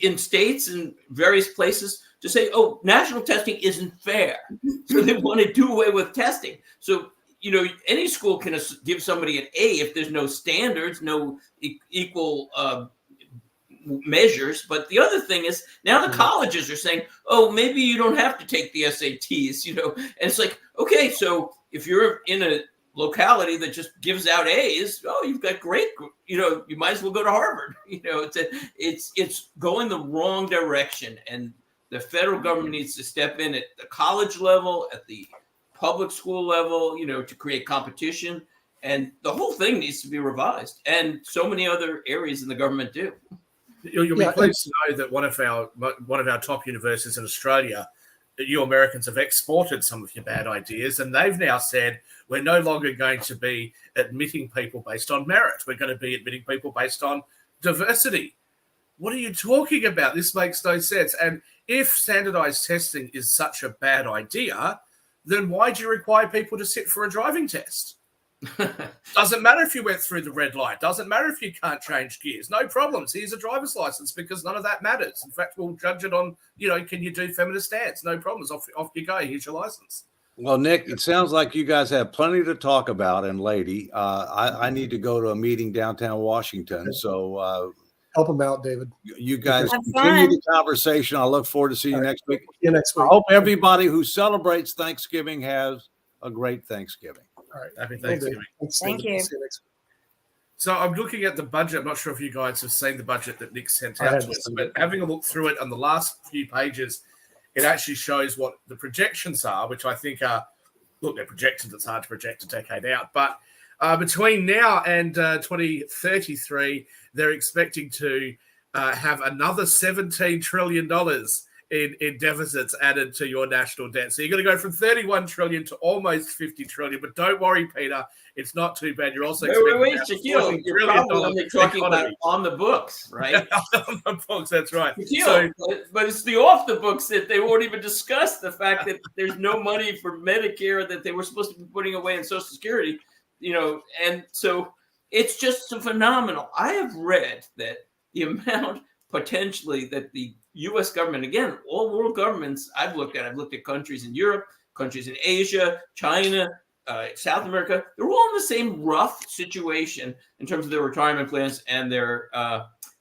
in states and various places to say, oh, national testing isn't fair. So they want to do away with testing. So, any school can give somebody an A if there's no standards, no equal measures. But the other thing is now the colleges are saying, oh, maybe you don't have to take the SATs, and it's like, okay, so if you're in a locality that just gives out A's, oh, you've got great, you might as well go to Harvard. It's going the wrong direction, and the federal government needs to step in at the college level, at the public school level, to create competition, and the whole thing needs to be revised. And so many other areas in the government do. You'll be pleased to know that one of our top universities in Australia, you Americans have exported some of your bad ideas, and they've now said we're no longer going to be admitting people based on merit. We're going to be admitting people based on diversity. What are you talking about? This makes no sense. And if standardized testing is such a bad idea, then why do you require people to sit for a driving test? Doesn't matter if you went through the red light. Doesn't matter if you can't change gears. No problems. Here's a driver's license, because none of that matters. In fact, we'll judge it on, can you do feminist dance? No problems. Off you go. Here's your license. Well, Nick, it sounds like you guys have plenty to talk about. And lady, I need to go to a meeting downtown Washington. So Help them out, David. you guys Have continue fun. the conversation. I look forward to seeing you next week. See you next I week. hope everybody who celebrates Thanksgiving has a great Thanksgiving. All right. Happy Will do. Thanksgiving. Thanks, Thank David. you. See you next week. So I'm looking at the budget. I'm not sure if you guys have seen the budget that Nick sent I out haven't to us, seen but it. having a look through it on the last few pages, it actually shows what the projections are, which I think are, look, they're projections. It's hard to project a decade out, but between now and 2033, they're expecting to have another $17 trillion in deficits added to your national debt. So you're going to go from 31 trillion to almost 50 trillion. But don't worry, Peter, it's not too bad. You're also Wait, expecting Shaquille, $40 you're trillion probably only talking about economy. on the books, right? On the books, that's right. Shaquille, but it's the off the books that they won't even discuss the fact that there's no money for Medicare that they were supposed to be putting away in Social Security, and so it's just so phenomenal. I have read that the amount potentially that the U.S. government, again, all world governments I've looked at countries in Europe, countries in Asia, China, South America, they're all in the same rough situation in terms of their retirement plans and their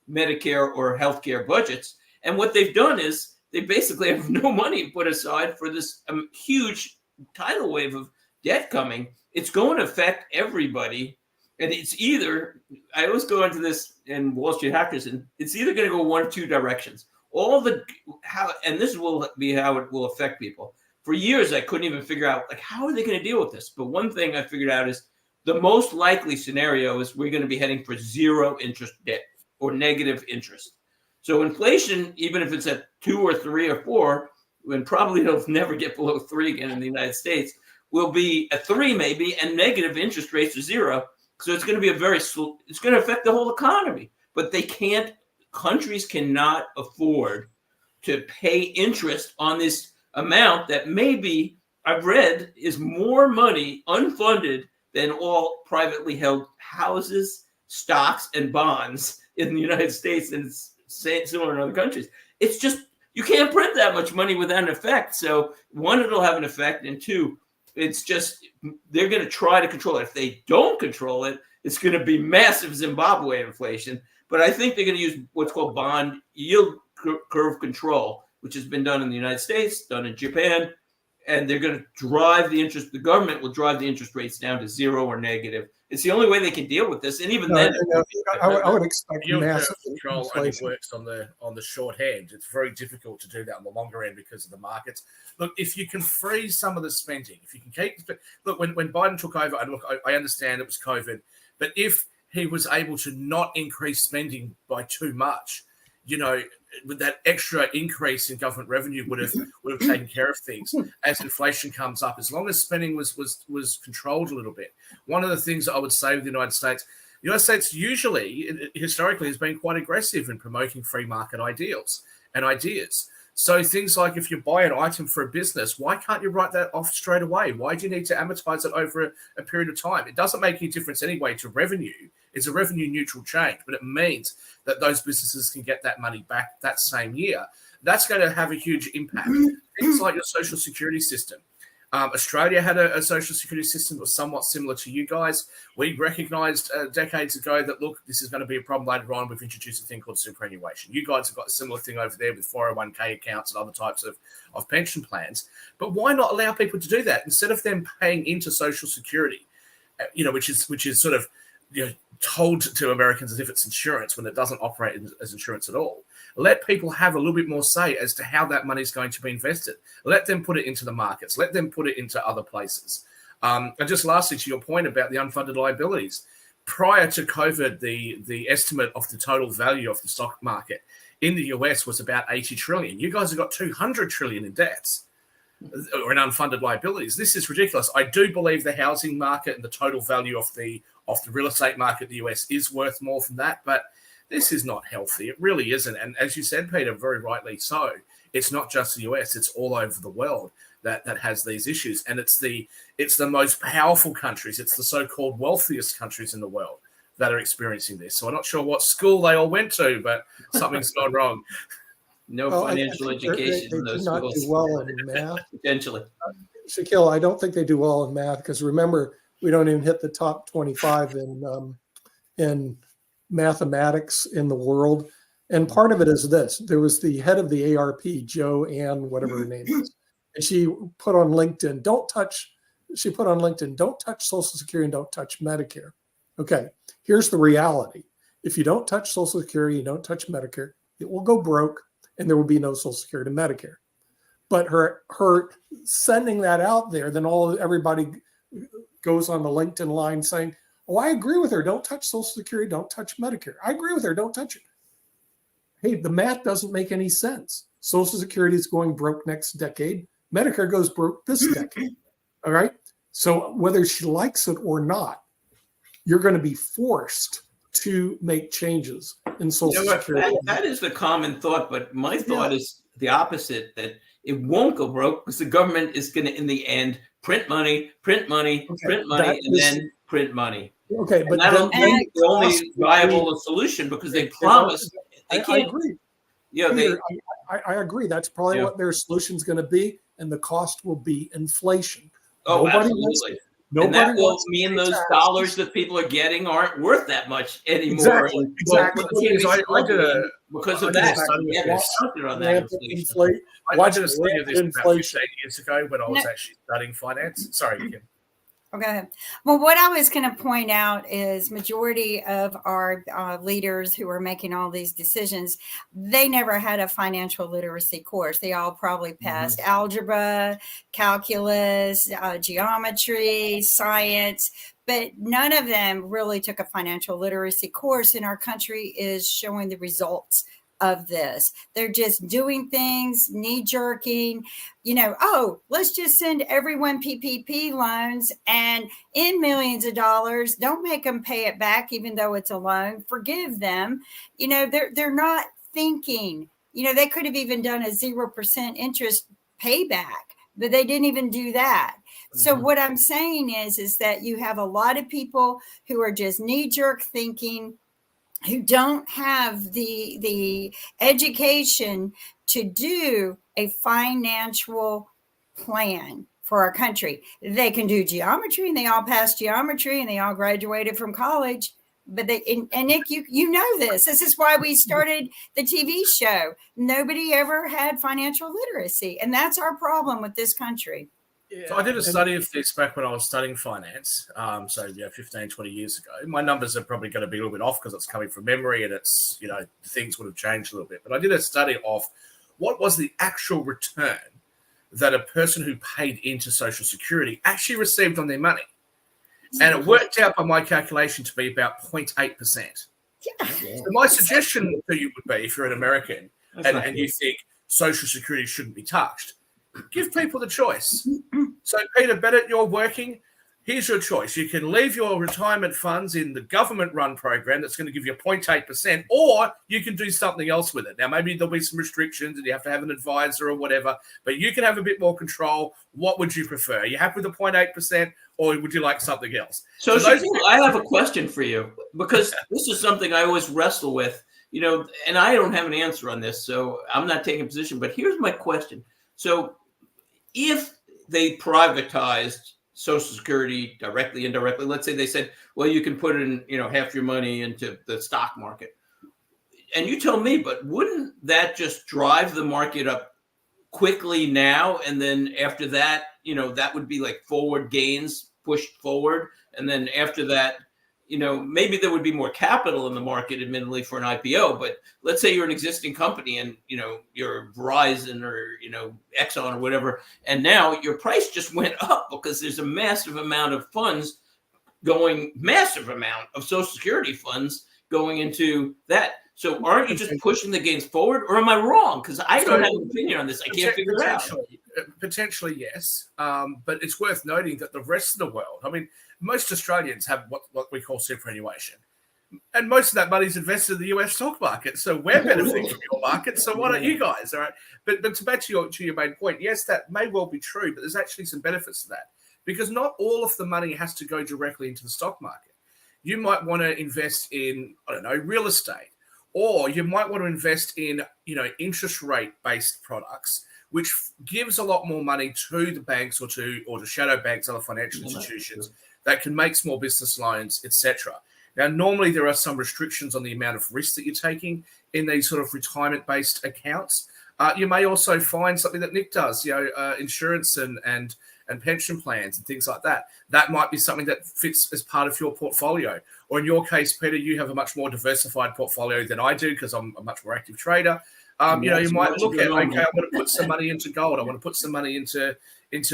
Medicare or healthcare budgets. And what they've done is they basically have no money put aside for this huge tidal wave of debt coming. It's going to affect everybody. And it's either, I always go into this in Wall Street Hackers, and it's either going to go one of two directions. And this will be how it will affect people. For years, I couldn't even figure out, how are they going to deal with this? But one thing I figured out is the most likely scenario is we're going to be heading for zero interest debt or negative interest. So inflation, even if it's at 2 or 3 or 4, and probably it'll never get below 3 again in the United States, will be at 3 maybe, and negative interest rates are 0. So it's going to be it's going to affect the whole economy. But countries cannot afford to pay interest on this amount that maybe I've read is more money unfunded than all privately held houses, stocks, and bonds in the United States, and it's similar in other countries. It's just, you can't print that much money without an effect. So one, it'll have an effect, and 2, it's just, they're going to try to control it. If they don't control it, it's going to be massive Zimbabwe inflation. But I think they're going to use what's called bond yield curve control, which has been done in the United States, done in Japan, and they're going to drive the government will drive the interest rates down to 0 or negative. It's the only way they can deal with this. And even then, I would expect Yield curve massive control only inflation. works on the short end. It's very difficult to do that on the longer end because of the markets. Look, if you can freeze some of the spending, if you can when Biden took over, and look, I understand it was COVID, but if he was able to not increase spending by too much, with that extra increase in government revenue would have taken care of things as inflation comes up. As long as spending was controlled a little bit. One of the things that I would say with the United States usually, historically, has been quite aggressive in promoting free market ideals and ideas. So things like if you buy an item for a business, why can't you write that off straight away? Why do you need to amortize it over a period of time? It doesn't make any difference anyway to revenue It's a revenue neutral change, but it means that those businesses can get that money back that same year. That's going to have a huge impact. Things like your social security system. Australia had a social security system that was somewhat similar to you guys. We recognised decades ago that, look, this is going to be a problem later on. We've introduced a thing called superannuation. You guys have got a similar thing over there with 401k accounts and other types of pension plans. But why not allow people to do that instead of them paying into social security, which is sort of told to Americans as if it's insurance when it doesn't operate as insurance at all. Let people have a little bit more say as to how that money is going to be invested. Let them put it into the markets. Let them put it into other places. And just lastly, to your point about the unfunded liabilities, prior to COVID, the estimate of the total value of the stock market in the US was about 80 trillion. You guys have got 200 trillion in debts or in unfunded liabilities. This is ridiculous. I do believe the housing market and the total value of the real estate market in the US is worth more than that, but this is not healthy. It really isn't. And as you said, Peter, very rightly so, it's not just the US, it's all over the world that has these issues. And it's the most powerful countries, it's the so-called wealthiest countries in the world that are experiencing this. So I'm not sure what school they all went to, but something's gone wrong. No Well, financial education They in those do not schools. do well in math. Potentially. Shaquille, I don't think they do well in math because remember, we don't even hit the top 25 in mathematics in the world. And part of it is this. There was the head of the ARP, Joe Ann, whatever her name is. And she put on LinkedIn, don't touch Social Security and don't touch Medicare. Okay, here's the reality. If you don't touch Social Security, you don't touch Medicare, it will go broke and there will be no Social Security and Medicare. But her sending that out there, then everybody goes on the LinkedIn line saying, oh, I agree with her. Don't touch Social Security. Don't touch Medicare. I agree with her. Don't touch it. Hey, the math doesn't make any sense. Social Security is going broke next decade. Medicare goes broke this decade. All right. So whether she likes it or not, you're going to be forced to make changes in Social Security. That is the common thought. But my thought is the opposite, that it won't go broke because the government is going to, in the end, print money, and then print money. Okay, but I don't think the only viable solution because they promise they can't. I agree. Yeah, Peter, I agree. That's probably what their solution is going to be, and the cost will be inflation. Absolutely. And that will mean those dollars that people are getting aren't worth that much anymore. Exactly. Because of that. I did a study of this about 15 years ago when I was actually studying finance. Sorry, Kim. Okay. Well, what I was going to point out is majority of our leaders who are making all these decisions, they never had a financial literacy course. They all probably passed algebra, calculus, geometry, science, but none of them really took a financial literacy course. And our country is showing the results of this. They're just doing things, knee jerking, let's just send everyone PPP loans and in millions of dollars, don't make them pay it back, even though it's a loan, forgive them. They're not thinking, they could have even done a 0% interest payback, but they didn't even do that. So what I'm saying is that you have a lot of people who are just knee jerk thinking, who don't have the education to do a financial plan for our country. They can do geometry and they all passed geometry and they all graduated from college. But and Nick, you know this. This is why we started the TV show. Nobody ever had financial literacy. And that's our problem with this country. So I did a study of this back when I was studying finance, 15, 20 years ago. My numbers are probably going to be a little bit off because it's coming from memory and it's, things would have changed a little bit. But I did a study of what was the actual return that a person who paid into Social Security actually received on their money. And it worked out by my calculation to be about 0.8%. Yeah. So my suggestion to you would be, if you're an American and you think Social Security shouldn't be touched, give people the choice. So, Peter Bennett, you're working. Here's your choice. You can leave your retirement funds in the government-run program that's going to give you 0.8%, or you can do something else with it. Now, maybe there'll be some restrictions and you have to have an advisor or whatever, but you can have a bit more control. What would you prefer? Are you happy with the 0.8%, or would you like something else? So, those- Shaquille, I have a question for you, because this is something I always wrestle with, and I don't have an answer on this, so I'm not taking a position. But here's my question. So, if they privatized Social Security directly, indirectly, let's say they said, well, you can put in, half your money into the stock market. And you tell me, but wouldn't that just drive the market up quickly now? And then after that, that would be like forward gains pushed forward. And then after that, maybe there would be more capital in the market, admittedly, for an IPO. But let's say you're an existing company and, you're Verizon or, Exxon or whatever. And now your price just went up because there's a massive amount of Social Security funds going into that. So aren't you just pushing the gains forward, or am I wrong? Because I don't have an opinion on this. I can't figure it out. Potentially, yes. But it's worth noting that the rest of the world, I mean, most Australians have what we call superannuation. And most of that money is invested in the US stock market. So we're benefiting from your market. So why don't you guys? All right. But back to your main point, yes, that may well be true, but there's actually some benefits to that. Because not all of the money has to go directly into the stock market. You might want to invest in, real estate. Or you might want to invest in, interest rate-based products, which gives a lot more money to the banks or to shadow banks, other financial institutions that can make small business loans, etc. Now, normally there are some restrictions on the amount of risk that you're taking in these sort of retirement-based accounts. You may also find something that Nick does, insurance and pension plans and things like that. That might be something that fits as part of your portfolio. Or in your case, Peter, you have a much more diversified portfolio than I do because I'm a much more active trader. You might look at, okay, I want to put some money into gold. I want to put some money into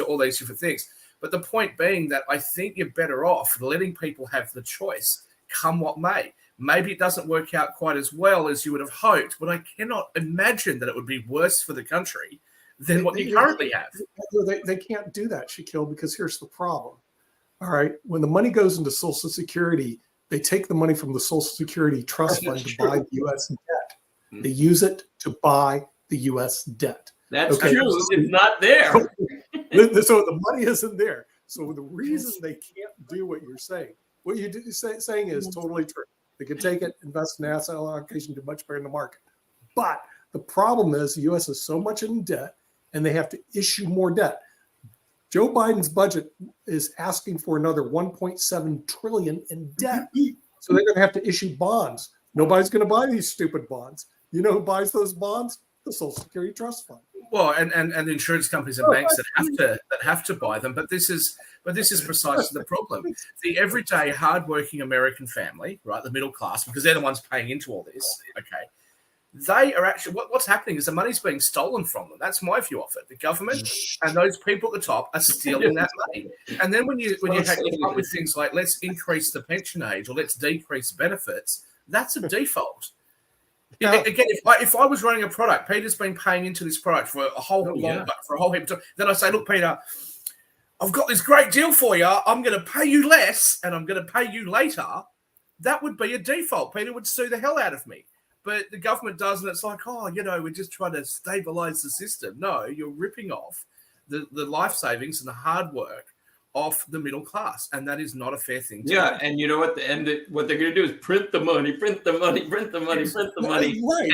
all these different things. But the point being that I think you're better off letting people have the choice, come what may. Maybe it doesn't work out quite as well as you would have hoped, but I cannot imagine that it would be worse for the country than what you currently have. They can't do that, Shaquille, because here's the problem. All right. When the money goes into Social Security, they take the money from the Social Security Trust Fund to buy the U.S. debt. They use it to buy the U.S. debt. That's true. It's not there. So the money isn't there. So the reason they can't do what you're saying, what you're saying is totally true. They can take it, invest in asset allocation, do much better in the market. But the problem is the U.S. is so much in debt, and they have to issue more debt. Joe Biden's budget is asking for another $1.7 trillion in debt. So they're going to have to issue bonds. Nobody's going to buy these stupid bonds. You know who buys those bonds? The Social Security Trust Fund. Well, and the insurance companies and banks that have to buy them. But this is precisely the problem. The everyday hardworking American family, right, the middle class, because they're the ones paying into all this. Okay. They are actually what's happening is the money's being stolen from them. That's my view of it. The government and those people at the top are stealing that money. And then when you come up with things like let's increase the pension age or let's decrease benefits, that's a default. Again, if I was running a product, Peter's been paying into this product for a whole heap of time. Then I say, look, Peter, I've got this great deal for you. I'm going to pay you less and I'm going to pay you later. That would be a default. Peter would sue the hell out of me. But the government does, and it's like, we're just trying to stabilize the system. No, you're ripping off the life savings and the hard work off the middle class, and that is not a fair thing to do. And you know what? What they're going to do is print the money. Right.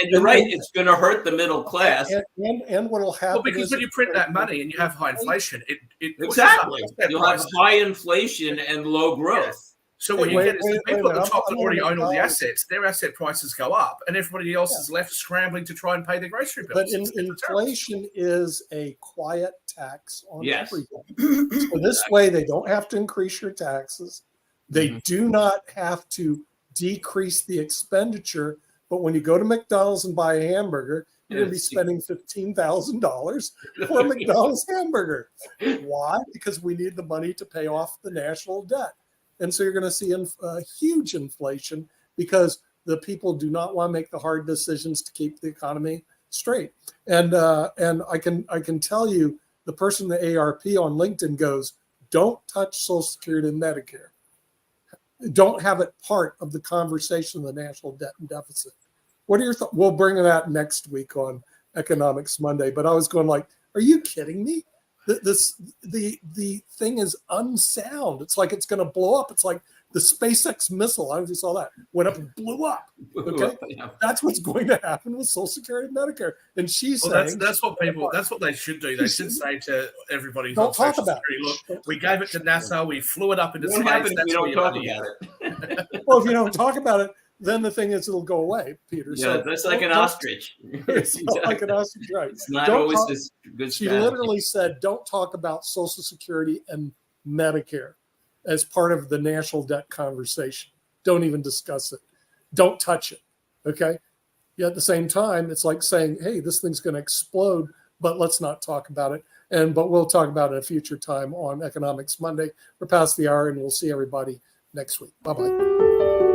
And you're right, it's going to hurt the middle class. And what will happen? Well, because when you print that money and you have high inflation, it exactly. You'll have high inflation and low growth. Yes. So what you get is the people at the top that already own all the assets, their asset prices go up, and everybody else is left scrambling to try and pay their grocery bills. But inflation is a quiet tax on everything. So this way, they don't have to increase your taxes. They do not have to decrease the expenditure. But when you go to McDonald's and buy a hamburger, you're going to be spending $15,000 for a McDonald's hamburger. Why? Because we need the money to pay off the national debt. And so you're going to see a huge inflation because the people do not want to make the hard decisions to keep the economy straight. And I can tell you, the person in the ARP on LinkedIn goes, don't touch Social Security and Medicare. Don't have it part of the conversation of the national debt and deficit. What are your thoughts? We'll bring that next week on Economics Monday. But I was going like, are you kidding me? the thing is unsound. It's like it's going to blow up. It's like the SpaceX missile. I just saw that went up and blew up. Okay, that's what's going to happen with Social Security and Medicare. And she's saying that's what they should do. They should say to everybody who's Don't on talk Social about Security, it. look, we gave it to NASA, we flew it up into What space. happens if That's we where don't your talk money about is. it? Well, if you don't talk about it, then the thing is it'll go away, Peter. Yeah, So that's like an don't- ostrich. It's not like an ostrich, right? It's not Don't always talk- this good She strategy. literally said, don't talk about Social Security and Medicare as part of the national debt conversation. Don't even discuss it. Don't touch it. Okay. Yet at the same time, it's like saying, hey, this thing's going to explode, but let's not talk about it. But we'll talk about it at a future time on Economics Monday. We're past the hour and we'll see everybody next week. Bye-bye.